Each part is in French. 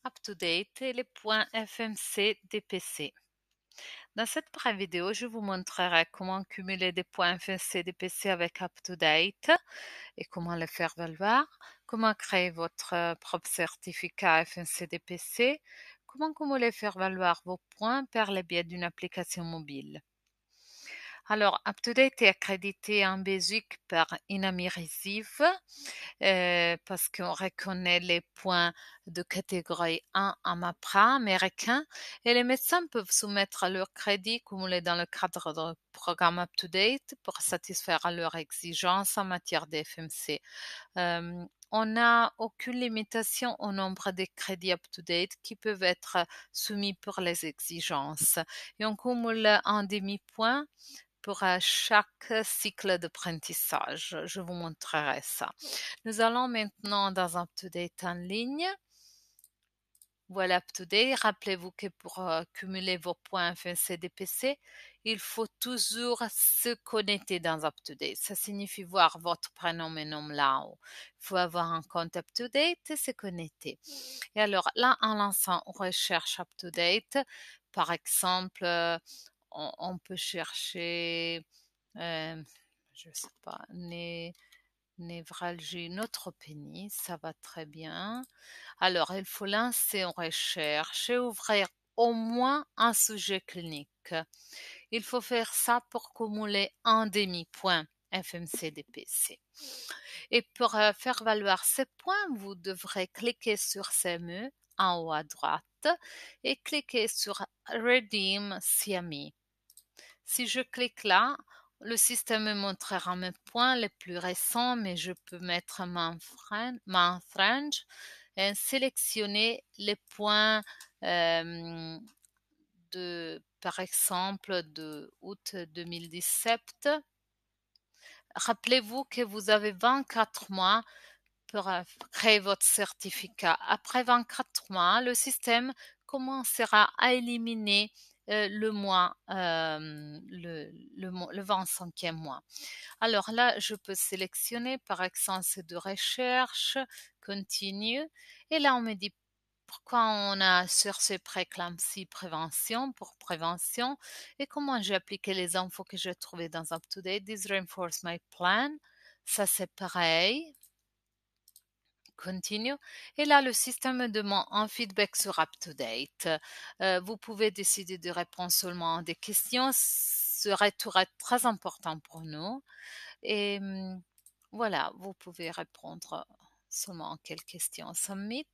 UpToDate et les points FMC des PC. Dans cette première vidéo, je vous montrerai comment cumuler des points FMC des PC avec UpToDate et comment les faire valoir, comment créer votre propre certificat FMC des PC, comment les faire valoir vos points par le biais d'une application mobile. Alors, UpToDate est accrédité en Belgique par Inamirisif parce qu'on reconnaît les points de catégorie 1 en MAPRA américain et les médecins peuvent soumettre leur crédit cumulé dans le cadre du programme UpToDate pour satisfaire à leurs exigences en matière d'FMC. On n'a aucune limitation au nombre de crédits UpToDate qui peuvent être soumis pour les exigences et on cumule un demi-point pour chaque cycle d'apprentissage. Je vous montrerai ça. Nous allons maintenant dans UpToDate en ligne. Voilà UpToDate. Rappelez-vous que pour cumuler vos points FNC-DPC, il faut toujours se connecter dans UpToDate. Ça signifie voir votre prénom et nom là-haut. Il faut avoir un compte UpToDate et se connecter. Et alors là, en lançant recherche UpToDate, par exemple, on peut chercher, je sais pas, névralgie neutropénie, ça va très bien. Alors, il faut lancer une recherche et ouvrir au moins un sujet clinique. Il faut faire ça pour cumuler un demi-point FMC-DPC. Et pour faire valoir ces points, vous devrez cliquer sur CME en haut à droite et cliquer sur Redeem CME. Si je clique là, le système me montrera mes points les plus récents, mais je peux mettre main frange et sélectionner les points par exemple, de août 2017. Rappelez-vous que vous avez 24 mois pour créer votre certificat. Après 24 mois, le système commencera à éliminer le 25e mois. Alors là, je peux sélectionner par exemple de recherche, continue, et là on me dit pourquoi on a cherché préclampsie prévention pour prévention et comment j'ai appliqué les infos que j'ai trouvées dans UpToDate. This reinforce my plan. Ça c'est pareil. Continue. Et là, le système me demande un feedback sur UpToDate. Vous pouvez décider de répondre seulement à des questions. Ce retour est très important pour nous. Et voilà, vous pouvez répondre seulement à quelques questions. Submit.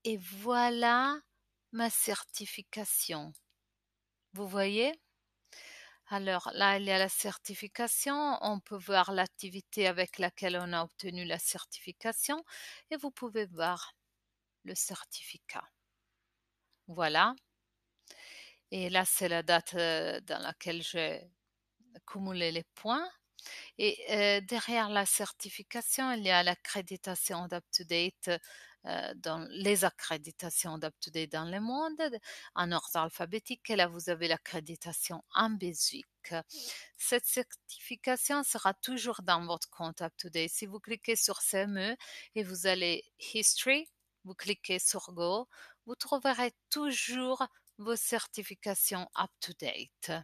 Et voilà ma certification. Vous voyez? Alors là, il y a la certification. On peut voir l'activité avec laquelle on a obtenu la certification et vous pouvez voir le certificat. Voilà. Et là, c'est la date dans laquelle j'ai cumulé les points. Et derrière la certification, il y a l'accréditation d'UpToDate dans les accréditations d'UpToDate dans le monde en ordre alphabétique. Et là, vous avez l'accréditation en Belgique. Cette certification sera toujours dans votre compte UpToDate. Si vous cliquez sur CME et vous allez History, vous cliquez sur Go, vous trouverez toujours vos certifications UpToDate.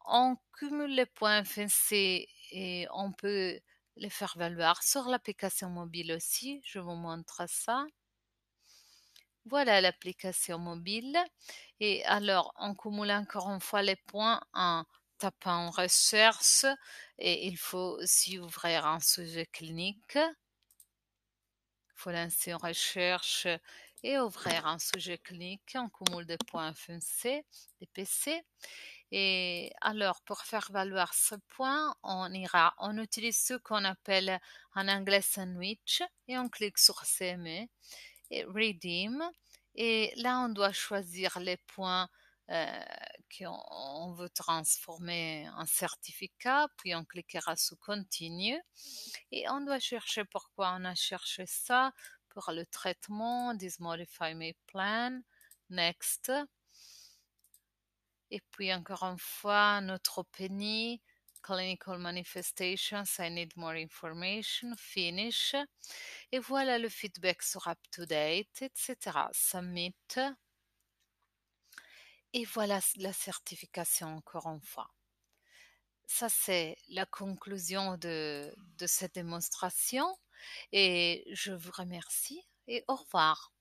On cumule les points FNC et on peut les faire valoir sur l'application mobile aussi. Je vous montre ça. Voilà l'application mobile. Et alors, on cumule encore une fois les points en tapant recherche et il faut aussi ouvrir un sujet clinique. Il faut lancer une recherche et ouvrir un sujet clinique. On cumule des points FNC, des PC. Et alors, pour faire valoir ce point, on utilise ce qu'on appelle en anglais sandwich et on clique sur CME et Redeem. Et là, on doit choisir les points qu'on veut transformer en certificat, puis on cliquera sur Continue. Et on doit chercher pourquoi on a cherché ça pour le traitement, This Modify My Plan, Next. Et puis encore une fois, neutropénie, clinical manifestations, I need more information, finish. Et voilà le feedback sur up-to-date, etc. Submit. Et voilà la certification encore une fois. Ça, c'est la conclusion de cette démonstration et je vous remercie et au revoir.